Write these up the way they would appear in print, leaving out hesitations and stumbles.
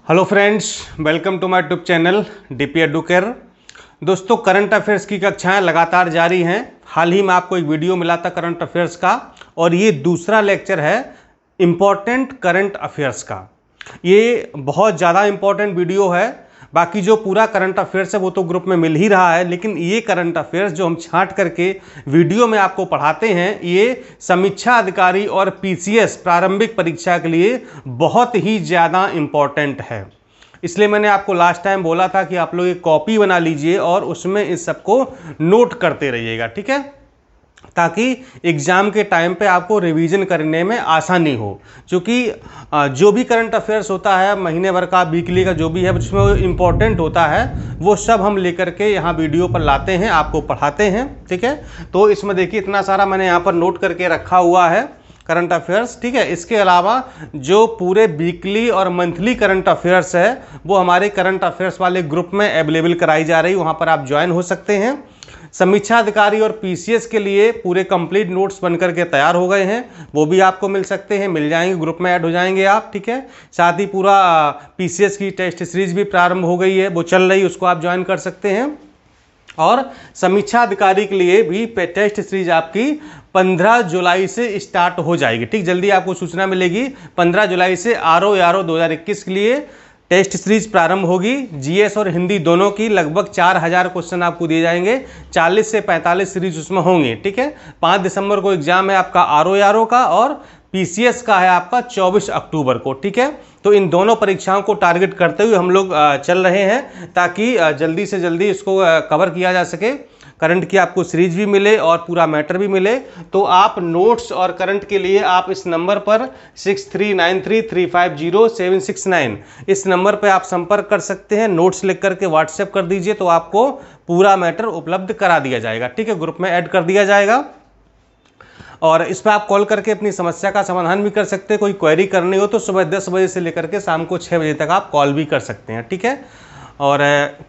Hello friends, welcome to my YouTube channel DP Educare. दोस्तों, current affairs की कक्षाएं लगातार जारी हैं। हाल ही में आपको एक वीडियो मिला था करंट अफेयर्स का और ये दूसरा लेक्चर है इम्पॉर्टेंट करंट अफेयर्स का। ये बहुत ज़्यादा इम्पॉर्टेंट वीडियो है। बाकी जो पूरा करंट अफेयर्स है वो तो ग्रुप में मिल ही रहा है, लेकिन ये करंट अफेयर्स जो हम छांट करके वीडियो में आपको पढ़ाते हैं, ये समीक्षा अधिकारी और पीसीएस प्रारंभिक परीक्षा के लिए बहुत ही ज़्यादा इम्पॉर्टेंट है। इसलिए मैंने आपको लास्ट टाइम बोला था कि आप लोग एक कॉपी बना लीजिए और उसमें इस सबको नोट करते रहिएगा, ठीक है, ताकि एग्ज़ाम के टाइम पे आपको रिवीजन करने में आसानी हो। क्योंकि जो भी करंट अफेयर्स होता है महीने भर का, वीकली का, जो भी है जिसमें वो इम्पोर्टेंट होता है, वो सब हम लेकर के यहाँ वीडियो पर लाते हैं, आपको पढ़ाते हैं, ठीक है। तो इसमें देखिए इतना सारा मैंने यहाँ पर नोट करके रखा हुआ है करंट अफेयर्स, ठीक है। इसके अलावा जो पूरे वीकली और मंथली करंट अफेयर्स है वो हमारे करंट अफेयर्स वाले ग्रुप में अवेलेबल कराई जा रही है, वहाँ पर आप ज्वाइन हो सकते हैं। समीक्षा अधिकारी और पीसीएस के लिए पूरे कंप्लीट नोट्स बनकर के तैयार हो गए हैं, वो भी आपको मिल सकते हैं, मिल जाएंगे, ग्रुप में ऐड हो जाएंगे आप, ठीक है। साथ ही पूरा पीसीएस की टेस्ट सीरीज भी प्रारंभ हो गई है, वो चल रही है, उसको आप ज्वाइन कर सकते हैं। और समीक्षा अधिकारी के लिए भी टेस्ट सीरीज आपकी 15 जुलाई से स्टार्ट हो जाएगी, ठीक। जल्दी आपको सूचना मिलेगी। 15 जुलाई से आरओ 2021 के लिए टेस्ट सीरीज प्रारंभ होगी। जीएस और हिंदी दोनों की लगभग 4000 क्वेश्चन आपको दिए जाएंगे, 40 से 45 सीरीज उसमें होंगे, ठीक है। 5 दिसंबर को एग्जाम है आपका आरओ का और पीसीएस का है आपका 24 अक्टूबर को, ठीक है। तो इन दोनों परीक्षाओं को टारगेट करते हुए हम लोग चल रहे हैं, ताकि जल्दी से जल्दी इसको कवर किया जा सके, करंट की आपको सीरीज भी मिले और पूरा मैटर भी मिले। तो आप नोट्स और करंट के लिए आप इस नंबर पर 6393350769 इस नंबर पर आप संपर्क कर सकते हैं। नोट्स लिख करके व्हाट्सएप कर दीजिए तो आपको पूरा मैटर उपलब्ध करा दिया जाएगा, ठीक है, ग्रुप में ऐड कर दिया जाएगा। और इस पर आप कॉल करके अपनी समस्या का समाधान भी कर सकते हैं। कोई क्वेरी करनी हो तो सुबह 10 बजे से लेकर के शाम को 6 बजे तक आप कॉल भी कर सकते हैं, ठीक है। और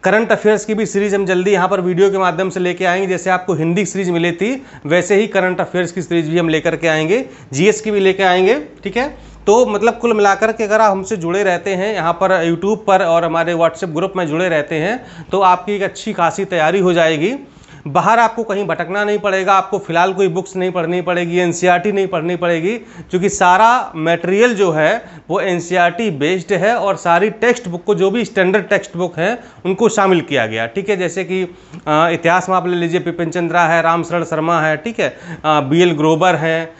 करंट अफेयर्स की भी सीरीज हम जल्दी यहाँ पर वीडियो के माध्यम से लेके आएंगे। जैसे आपको हिंदी सीरीज मिली थी, वैसे ही करंट अफेयर्स की सीरीज भी हम लेकर के आएंगे, जीएस की भी लेके आएंगे, ठीक है। तो मतलब कुल मिलाकर के अगर आप हमसे जुड़े रहते हैं यहाँ पर यूट्यूब पर और हमारे व्हाट्सएप ग्रुप में जुड़े रहते हैं तो आपकी एक अच्छी खासी तैयारी हो जाएगी। बाहर आपको कहीं भटकना नहीं पड़ेगा, आपको फिलहाल कोई बुक्स नहीं पढ़नी पड़ेगी, एनसीईआरटी नहीं पढ़नी पड़ेगी, क्योंकि सारा मटेरियल जो है वो एनसीईआरटी बेस्ड है और सारी टेक्स्ट बुक को, जो भी स्टैंडर्ड टेक्स्ट बुक है, उनको शामिल किया गया, ठीक है। जैसे कि इतिहास में आप ले लीजिए, बिपिन चंद्रा है, राम शरण शर्मा है, ठीक है, बीएल ग्रोवर है,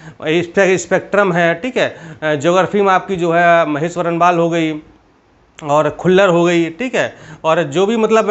स्पेक्ट्रम है, ठीक है। ज्योग्राफी में आपकी जो है महेश्वरन बाल हो गई और खुल्लर हो गई, ठीक है। और जो भी मतलब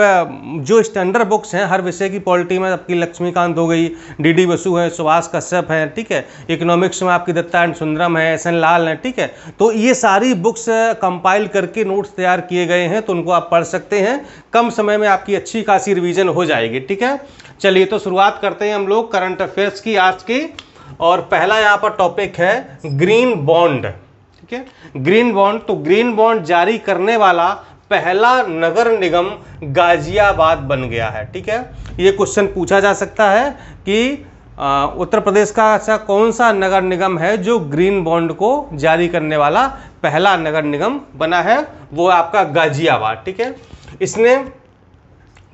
जो स्टैंडर्ड बुक्स हैं हर विषय की, पॉलिटी में आपकी लक्ष्मीकांत हो गई, डीडी बसु है, सुभाष कश्यप है, ठीक है। इकोनॉमिक्स में आपकी दत्ता एंड सुंदरम है, एस एन लाल है, ठीक है। तो ये सारी बुक्स कंपाइल करके नोट्स तैयार किए गए हैं, तो उनको आप पढ़ सकते हैं। कम समय में आपकी अच्छी खासी रिवीजन हो जाएगी, ठीक है। चलिए तो शुरुआत करते हैं हम लोग करंट अफेयर्स की आज की। और पहला यहाँ पर टॉपिक है ग्रीन बॉन्ड, ठीक है। ग्रीन बॉन्ड, तो ग्रीन बॉन्ड जारी करने वाला पहला नगर निगम गाजियाबाद बन गया है, ठीक है। ये क्वेश्चन पूछा जा सकता है कि उत्तर प्रदेश का ऐसा कौन सा नगर निगम है जो ग्रीन बॉन्ड को जारी करने वाला पहला नगर निगम बना है, वो आपका गाजियाबाद, ठीक है। इसने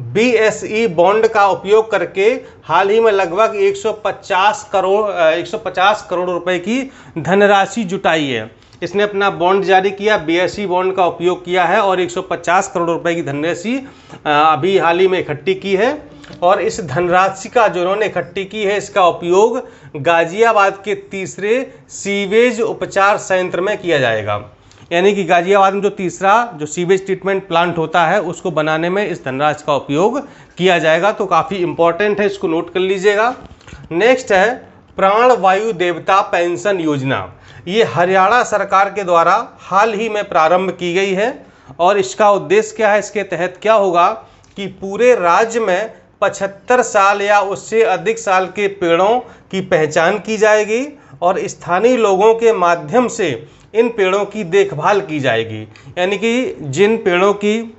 बीएसई बॉन्ड का उपयोग करके हाल ही में लगभग 150 करोड़ रुपए की धनराशि जुटाई है। इसने अपना बॉन्ड जारी किया, बीएसई बॉन्ड का उपयोग किया है और 150 करोड़ रुपए की धनराशि अभी हाल ही में इकट्ठी की है। और इस धनराशि का जो उन्होंने इकट्ठी की है, इसका उपयोग गाजियाबाद के तीसरे सीवेज उपचार संयंत्र में किया जाएगा। यानी कि गाजियाबाद में जो तीसरा जो सीवेज ट्रीटमेंट प्लांट होता है, उसको बनाने में इस धनराशि का उपयोग किया जाएगा। तो काफ़ी इंपॉर्टेंट है, इसको नोट कर लीजिएगा। नेक्स्ट है प्राण वायु देवता पेंशन योजना। ये हरियाणा सरकार के द्वारा हाल ही में प्रारंभ की गई है और इसका उद्देश्य क्या है, इसके तहत क्या होगा कि पूरे राज्य में 75 साल या उससे अधिक साल के पेड़ों की पहचान की जाएगी और स्थानीय लोगों के माध्यम से इन पेड़ों की देखभाल की जाएगी। यानी कि जिन पेड़ों की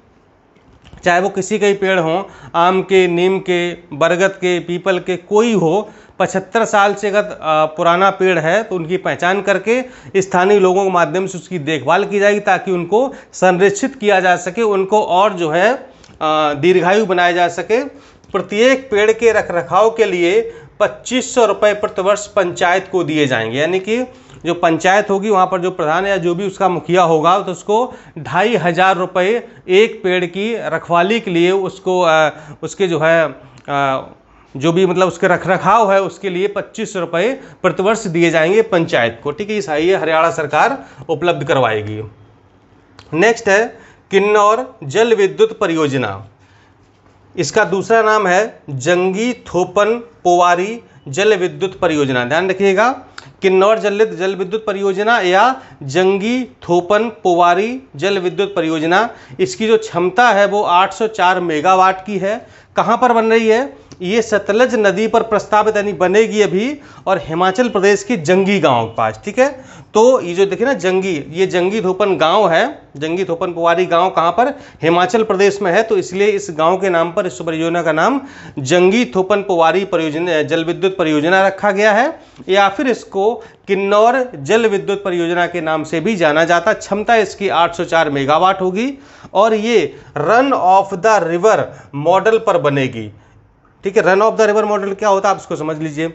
चाहे वो किसी के ही पेड़ हों, आम के, नीम के, बरगद के, पीपल के, कोई हो, 75 साल से अगर पुराना पेड़ है तो उनकी पहचान करके स्थानीय लोगों के माध्यम से उसकी देखभाल की जाएगी ताकि उनको संरक्षित किया जा सके, उनको और जो है दीर्घायु बनाया जा सके। प्रत्येक पेड़ के रखरखाव के लिए 2500 रुपये प्रतिवर्ष पंचायत को दिए जाएंगे, यानी कि जो पंचायत होगी वहाँ पर जो प्रधान या जो भी उसका मुखिया होगा तो उसको 2500 रुपये एक पेड़ की रखवाली के लिए उसको उसके जो है जो भी मतलब उसके रखरखाव है उसके लिए 2500 रुपये प्रतिवर्ष दिए जाएंगे पंचायत को। ठीक है, ये हरियाणा सरकार उपलब्ध करवाएगी। नेक्स्ट है किन्नौर जल विद्युत परियोजना। इसका दूसरा नाम है जंगी थोपन पोवारी जल विद्युत परियोजना। ध्यान रखिएगा, किन्नौर जल विद्युत परियोजना या जंगी थोपन पोवारी जल विद्युत परियोजना, इसकी जो क्षमता है वो 804 मेगावाट की है। कहाँ पर बन रही है? ये सतलज नदी पर प्रस्तावित यानी बनेगी अभी, और हिमाचल प्रदेश के जंगी गांव के पास। ठीक है, तो ये जो देखिए ना जंगी, ये जंगी थोपन गांव है, जंगी थोपन पोवारी गांव कहाँ पर? हिमाचल प्रदेश में है, तो इसलिए इस गांव के नाम पर इस परियोजना का नाम जंगी थोपन पोवारी परियोजना जल विद्युत परियोजना रखा गया है, या फिर इसको किन्नौर जल विद्युत परियोजना के नाम से भी जाना जाता। क्षमता इसकी 804 मेगावाट होगी और ये run of the river model पर बनेगी। ठीक है, run of the river model क्या होता है आप इसको समझ लीजिए।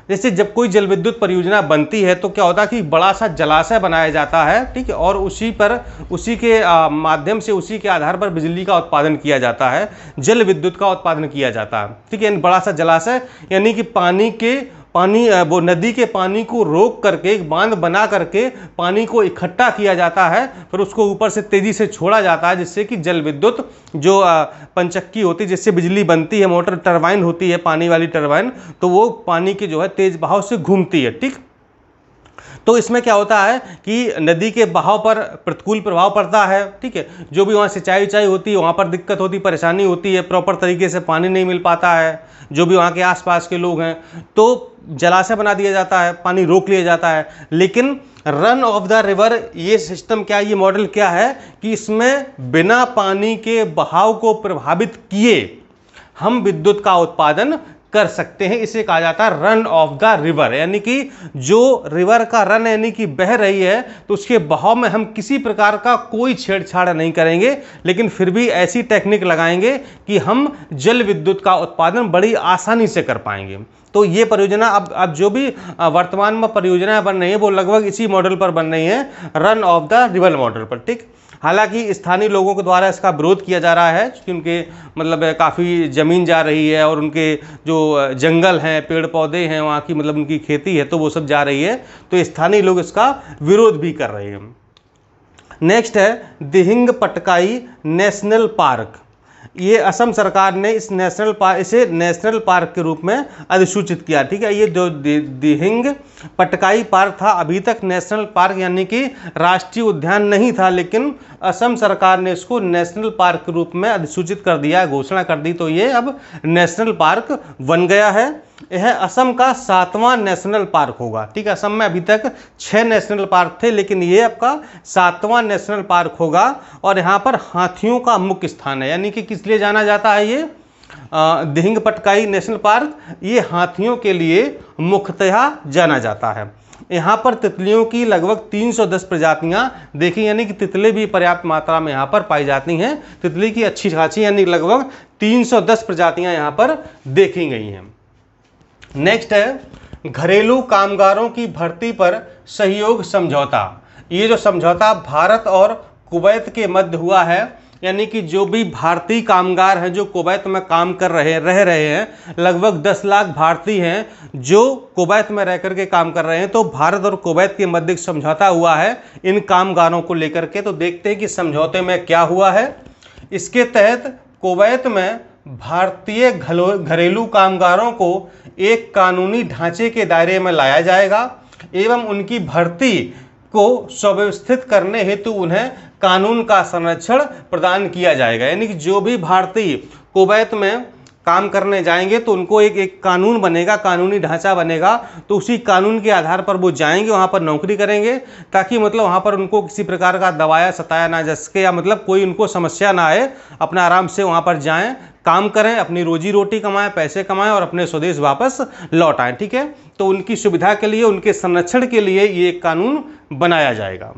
जैसे जब कोई जल विद्युत परियोजना बनती है तो क्या होता है कि बड़ा सा जलाशय बनाया जाता है, ठीक है, और उसी के माध्यम से, उसी के आधार पर बिजली का उत्पादन किया जाता है, जल विद्युत का उत्पादन किया जाता है। ठीक है, बड़ा सा जलाशय यानी कि वो नदी के पानी को रोक करके एक बांध बना करके पानी को इकट्ठा किया जाता है, फिर उसको ऊपर से तेजी से छोड़ा जाता है, जिससे कि जल विद्युत जो पंचक्की होती है जिससे बिजली बनती है, मोटर टरबाइन होती है, पानी वाली टरबाइन, तो वो पानी की जो है तेज बहाव से घूमती है। ठीक, तो इसमें क्या होता है कि नदी के बहाव पर प्रतिकूल प्रभाव पड़ता है। ठीक है, जो भी वहाँ सिंचाई उचाई होती है वहाँ पर दिक्कत होती, परेशानी होती है, प्रॉपर तरीके से पानी नहीं मिल पाता है, जो भी वहाँ के आसपास के लोग हैं, तो जलाशय बना दिया जाता है, पानी रोक लिया जाता है। लेकिन रन ऑफ द रिवर ये सिस्टम क्या, ये मॉडल क्या है कि इसमें बिना पानी के बहाव को प्रभावित किए हम विद्युत का उत्पादन कर सकते हैं। इसे कहा जाता है रन ऑफ द रिवर, यानी कि जो रिवर का रन यानी कि बह रही है तो उसके बहाव में हम किसी प्रकार का कोई छेड़छाड़ नहीं करेंगे, लेकिन फिर भी ऐसी टेक्निक लगाएंगे कि हम जल विद्युत का उत्पादन बड़ी आसानी से कर पाएंगे। तो ये परियोजना अब जो भी वर्तमान में परियोजनाएं बन रही है वो लगभग इसी मॉडल पर बन रही हैं, run of the river model पर। ठीक, हालांकि स्थानीय लोगों के द्वारा इसका विरोध किया जा रहा है क्योंकि उनके मतलब काफ़ी ज़मीन जा रही है और उनके जो जंगल हैं, पेड़ पौधे हैं, वहाँ की मतलब उनकी खेती है तो वो सब जा रही है, तो स्थानीय लोग इसका विरोध भी कर रहे हैं। नेक्स्ट है दिहिंग पटकाई नेशनल पार्क। ये असम सरकार ने इसे नेशनल पार्क के रूप में अधिसूचित किया। ठीक है, ये जो दिहिंग पटकाई पार्क था अभी तक नेशनल पार्क यानी कि राष्ट्रीय उद्यान नहीं था, लेकिन असम सरकार ने इसको नेशनल पार्क के रूप में अधिसूचित कर दिया, घोषणा कर दी, तो ये अब नेशनल पार्क बन गया है। यह असम का 7वां नेशनल पार्क होगा। ठीक है, असम में अभी तक 6 नेशनल पार्क थे, लेकिन ये आपका 7वां नेशनल पार्क होगा और यहाँ पर हाथियों का मुख्य स्थान है, यानी कि किस लिए जाना जाता है ये दिहिंग पटकाई नेशनल पार्क, ये हाथियों के लिए मुख्यतः जाना जाता है। यहाँ पर तितलियों की लगभग 310 प्रजातियाँ देखी, यानी कि तितली भी पर्याप्त मात्रा में यहाँ पर पाई जाती हैं। तितली की अच्छी खासी यानी लगभग 310 प्रजातियाँ यहाँ पर देखी गई हैं। नेक्स्ट है घरेलू कामगारों की भर्ती पर सहयोग समझौता। ये जो समझौता भारत और कुवैत के मध्य हुआ है, यानी कि जो भी भारतीय कामगार हैं जो कुवैत में काम कर रह रहे हैं, लगभग 10 लाख भारतीय हैं जो कुवैत में रह करके काम कर रहे हैं, तो भारत और कुवैत के मध्य समझौता हुआ है इन कामगारों को लेकर के। तो देखते हैं कि समझौते में क्या हुआ है। इसके तहत कुवैत में भारतीय घरेलू कामगारों को एक कानूनी ढांचे के दायरे में लाया जाएगा एवं उनकी भर्ती को सुव्यवस्थित करने हेतु उन्हें कानून का संरक्षण प्रदान किया जाएगा। यानी कि जो भी भारतीय कुवैत में काम करने जाएंगे तो उनको एक कानून बनेगा, कानूनी ढांचा बनेगा, तो उसी कानून के आधार पर वो जाएंगे, वहाँ पर नौकरी करेंगे, ताकि मतलब वहाँ पर उनको किसी प्रकार का दबाया सताया ना जा सके, या मतलब कोई उनको समस्या ना आए, अपना आराम से वहाँ पर जाएं, काम करें, अपनी रोजी रोटी कमाएं, पैसे कमाएं और अपने स्वदेश वापस लौट आएँ। ठीक है, तो उनकी सुविधा के लिए, उनके संरक्षण के लिए ये एक कानून बनाया जाएगा।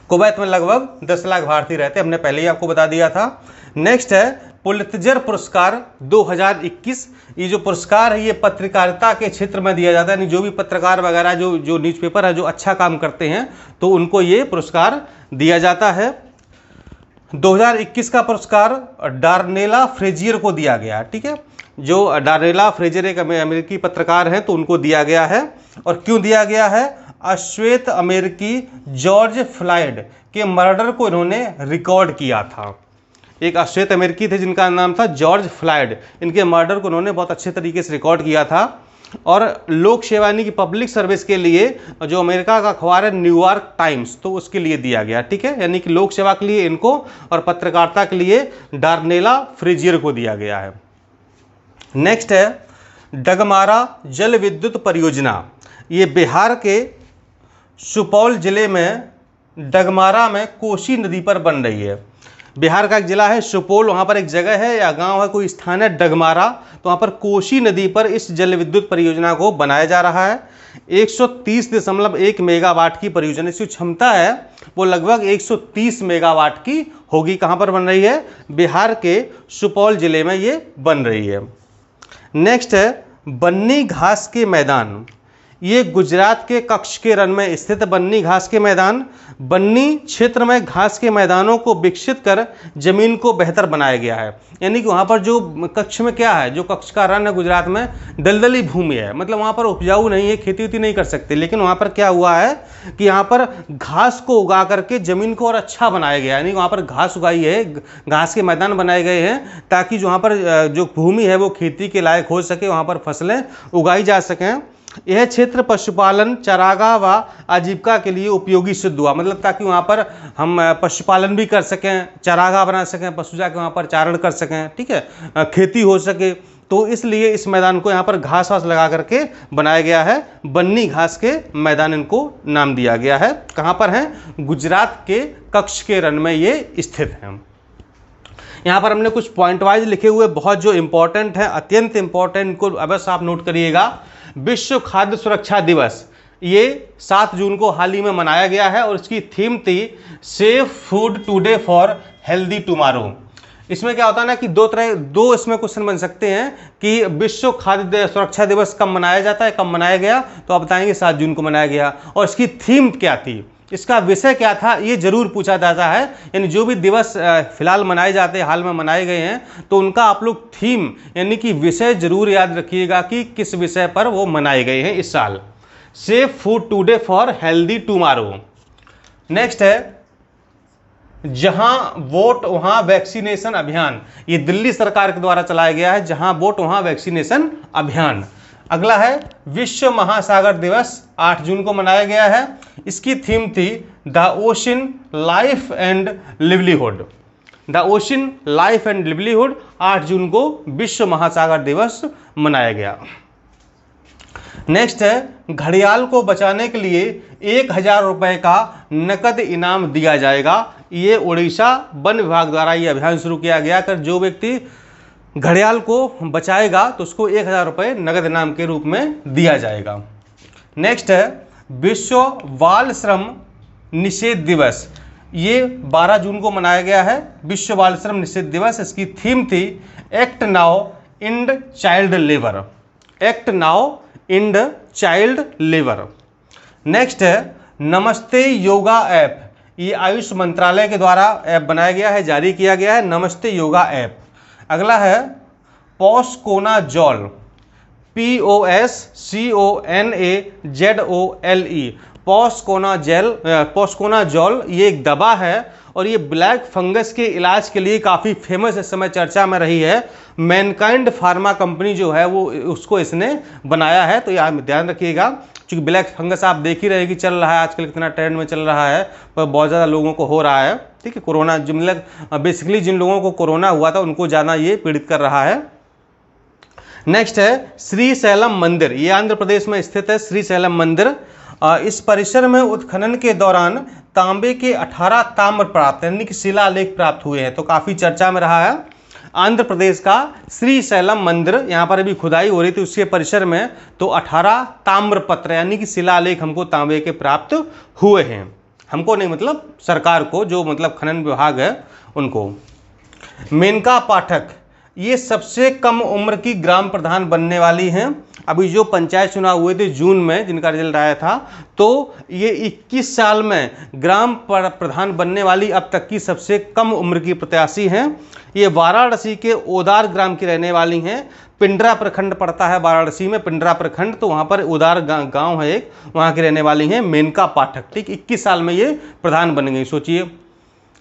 कुवैत में लगभग 10 लाख भारतीय रहते, हमने पहले ही आपको बता दिया था। नेक्स्ट है पुलित्जर पुरस्कार 2021। ये जो पुरस्कार है ये पत्रकारिता के क्षेत्र में दिया जाता है, यानी जो भी पत्रकार वगैरह जो न्यूज़पेपर है जो अच्छा काम करते हैं तो उनको ये पुरस्कार दिया जाता है। 2021 का पुरस्कार डार्नेला फ्रेजियर को दिया गया। ठीक है, जो डार्नेला फ्रेजियर एक अमेरिकी पत्रकार हैं तो उनको दिया गया है। और क्यों दिया गया है? अश्वेत अमेरिकी जॉर्ज फ्लॉयड के मर्डर को इन्होंने रिकॉर्ड किया था। एक अश्वेत अमेरिकी थे जिनका नाम था जॉर्ज फ्लॉयड, इनके मर्डर को उन्होंने बहुत अच्छे तरीके से रिकॉर्ड किया था। और लोक सेवा यानी कि पब्लिक सर्विस के लिए जो अमेरिका का अखबार है न्यूयॉर्क टाइम्स, तो उसके लिए दिया गया। ठीक है, यानी कि लोक सेवा के लिए इनको और पत्रकारिता के लिए डार्नेला फ्रेजियर को दिया गया है। नेक्स्ट है डगमारा जल विद्युत परियोजना। ये बिहार के सुपौल जिले में डगमारा में कोसी नदी पर बन रही है। बिहार का एक जिला है सुपौल, वहाँ पर एक जगह है या गांव है, कोई स्थान है डगमारा, तो वहाँ पर कोसी नदी पर इस जल विद्युत परियोजना को बनाया जा रहा है। 130.1 मेगावाट की परियोजना, इसकी क्षमता है वो लगभग 130 मेगावाट की होगी। कहाँ पर बन रही है? बिहार के सुपौल जिले में ये बन रही है। नेक्स्ट है बन्नी घास के मैदान। ये गुजरात के कच्छ के रण में स्थित बन्नी घास के मैदान। बन्नी क्षेत्र में घास के मैदानों को विकसित कर जमीन को बेहतर बनाया गया है। यानी कि वहाँ पर जो कच्छ में क्या है, जो कच्छ का रण है गुजरात में, दलदली भूमि है, मतलब वहाँ पर उपजाऊ नहीं है, खेती वेती नहीं कर सकते। लेकिन वहाँ पर क्या हुआ है कि यहाँ पर घास को उगा करके जमीन को और अच्छा बनाया गया, यानी वहाँ पर घास उगाई है, घास के मैदान बनाए गए हैं, ताकि जो वहाँ पर जो भूमि है वो खेती के लायक हो सके, वहाँ पर फसलें उगाई जा सकें। यह क्षेत्र पशुपालन, चारागाह व आजीविका के लिए उपयोगी सिद्ध हुआ, मतलब ताकि वहाँ पर हम पशुपालन भी कर सकें, चारागाह बना सकें, पशु जाके वहाँ पर चारण कर सकें, ठीक है, खेती हो सके। तो इसलिए इस मैदान को यहाँ पर घास वास लगा करके बनाया गया है। बन्नी घास के मैदान इनको नाम दिया गया है। कहाँ पर है? गुजरात के कच्छ के रण में ये स्थित है। यहाँ पर हमने कुछ पॉइंट वाइज लिखे हुए बहुत जो इंपॉर्टेंट है, अत्यंत इंपॉर्टेंट, इनको अवश्य आप नोट करिएगा। विश्व खाद्य सुरक्षा दिवस ये 7 जून को हाल ही में मनाया गया है और इसकी थीम थी safe food today for healthy tomorrow. इसमें क्या होता है ना कि दो इसमें क्वेश्चन बन सकते हैं कि विश्व खाद्य सुरक्षा दिवस कब मनाया जाता है, कब मनाया गया, तो आप बताएंगे 7 जून को मनाया गया। और इसकी थीम क्या थी, इसका विषय क्या था, ये जरूर पूछा जाता है। यानी जो भी दिवस फिलहाल मनाए जाते हैं, हाल में मनाए गए हैं, तो उनका आप लोग थीम यानी कि विषय जरूर याद रखिएगा कि किस विषय पर वो मनाए गए हैं इस साल। Safe food today for healthy tomorrow. Next है जहां वोट वहां वैक्सीनेशन अभियान। ये दिल्ली सरकार के द्वारा चलाया गया है, जहां वोट वहां वैक्सीनेशन अभियान। अगला है विश्व महासागर दिवस, 8 जून को मनाया गया है। इसकी थीम थी the ocean life and livelihood. The ocean life and livelihood, 8 जून को विश्व महासागर दिवस मनाया गया। नेक्स्ट है घड़ियाल को बचाने के लिए 1000 रुपए का नकद इनाम दिया जाएगा। ये उड़ीसा वन विभाग द्वारा ये अभियान शुरू किया गया कर जो व्यक्ति घड़ियाल को बचाएगा तो उसको 1000 रुपये नगद इनाम के रूप में दिया जाएगा। नेक्स्ट है विश्व बाल श्रम निषेध दिवस। ये 12 जून को मनाया गया है, विश्व बाल श्रम निषेध दिवस। इसकी थीम थी act now end child labour. Act now end child labour. Next है नमस्ते योगा ऐप। ये आयुष मंत्रालय के द्वारा ऐप बनाया गया है, जारी किया गया है, नमस्ते योगा ऐप। अगला है पॉस्कोनाजोल, POSCONAZOLE। पॉस्कोनाजोल ये एक दवा है और ये ब्लैक फंगस के इलाज के लिए काफ़ी फेमस इस समय चर्चा में रही है। मैनकाइंड फार्मा कंपनी जो है वो उसको इसने बनाया है, तो ये आप ध्यान रखिएगा, क्योंकि ब्लैक फंगस आप देख ही रहे कि चल रहा है आजकल, कितना ट्रेंड में चल रहा है, पर बहुत ज़्यादा लोगों को हो रहा है। ठीक है, कोरोना बेसिकली जिन लोगों को कोरोना हुआ था उनको ज़्यादा ये पीड़ित कर रहा है। नेक्स्ट है श्रीशैलम मंदिर, ये आंध्र प्रदेश में स्थित है श्रीशैलम मंदिर। इस परिसर में उत्खनन के दौरान तांबे के 18 ताम्र प्राप्त यानी कि शिलालेख प्राप्त हुए हैं, तो काफ़ी चर्चा में रहा है। आंध्र प्रदेश का श्रीशैलम मंदिर, यहाँ पर अभी खुदाई हो रही थी उसके परिसर में, तो 18 ताम्र पत्र यानी कि शिलालेख हमको तांबे के प्राप्त हुए हैं। हमको नहीं, मतलब सरकार को, जो मतलब खनन विभाग है उनको। मेनका पाठक ये सबसे कम उम्र की ग्राम प्रधान बनने वाली हैं। अभी जो पंचायत चुनाव हुए थे जून में, जिनका रिजल्ट आया था, तो ये 21 साल में ग्राम प्रधान बनने वाली अब तक की सबसे कम उम्र की प्रत्याशी हैं। ये वाराणसी के ओदार ग्राम की रहने वाली हैं। पिंडरा प्रखंड पड़ता है वाराणसी में, पिंडरा प्रखंड, तो वहाँ पर ओदार गांव है एक, वहाँ की रहने वाली हैं मेनका पाठक। ठीक, 21 साल में ये प्रधान बन गई। सोचिए,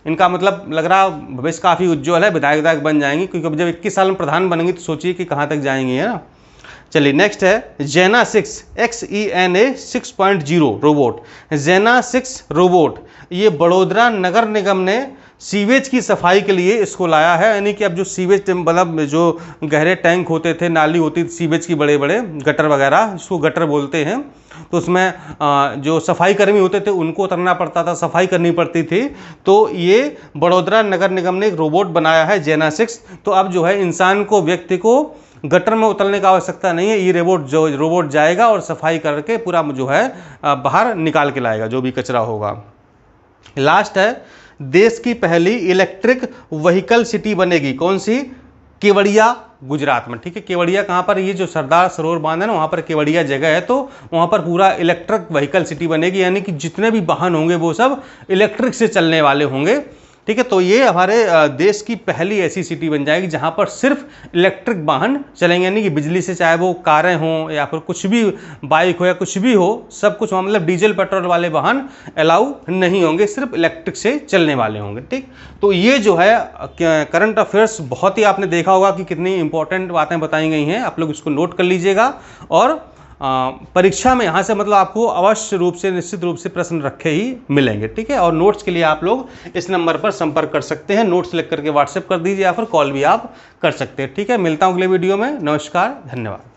इनका मतलब लग रहा भविष्य काफ़ी उज्ज्वल है, विधायक बन जाएंगी, क्योंकि अब जब 21 साल में प्रधान बनेंगी तो सोचिए कि कहाँ तक जाएंगी, है ना। चलिए नेक्स्ट है जेना 6 XENA 6.0 रोबोट। जेना 6 रोबोट ये बड़ोदरा नगर निगम ने सीवेज की सफाई के लिए इसको लाया है। यानी कि अब जो सीवेज, मतलब जो गहरे टैंक होते थे, नाली होती थी सीवेज की, बड़े बड़े गटर वगैरह, इसको गटर बोलते हैं, तो उसमें जो सफाई कर्मी होते थे उनको उतरना पड़ता था, सफाई करनी पड़ती थी। तो ये बड़ोदरा नगर निगम ने एक रोबोट बनाया है जेना 6। तो अब जो है इंसान को, व्यक्ति को गटर में उतरने की आवश्यकता नहीं है, ये रोबोट जाएगा और सफाई करके पूरा जो है बाहर निकाल के लाएगा जो भी कचरा होगा। लास्ट है, देश की पहली इलेक्ट्रिक व्हीकल सिटी बनेगी। कौन सी? केवड़िया, गुजरात में। ठीक है, केवड़िया कहाँ पर? ये जो सरदार सरोवर बांध है ना, वहाँ पर केवड़िया जगह है, तो वहाँ पर पूरा इलेक्ट्रिक व्हीकल सिटी बनेगी, यानी कि जितने भी वाहन होंगे वो सब इलेक्ट्रिक से चलने वाले होंगे। ठीक है, तो ये हमारे देश की पहली ऐसी सिटी बन जाएगी जहाँ पर सिर्फ इलेक्ट्रिक वाहन चलेंगे, यानी कि बिजली से, चाहे वो कारें हों या फिर कुछ भी, बाइक हो या कुछ भी हो, सब कुछ, मतलब डीजल पेट्रोल वाले वाहन अलाउ नहीं होंगे, सिर्फ इलेक्ट्रिक से चलने वाले होंगे। ठीक, तो ये जो है करंट अफेयर्स बहुत ही आपने देखा होगा कि कितनी इंपॉर्टेंट बातें बताई गई हैं, आप लोग इसको नोट कर लीजिएगा। और परीक्षा में यहाँ से मतलब आपको अवश्य रूप से, निश्चित रूप से प्रश्न रखे ही मिलेंगे। ठीक है, और नोट्स के लिए आप लोग इस नंबर पर संपर्क कर सकते हैं, नोट्स लिख करके व्हाट्सएप कर दीजिए या फिर कॉल भी आप कर सकते हैं। ठीक है, मिलता हूँ अगले वीडियो में। नमस्कार, धन्यवाद।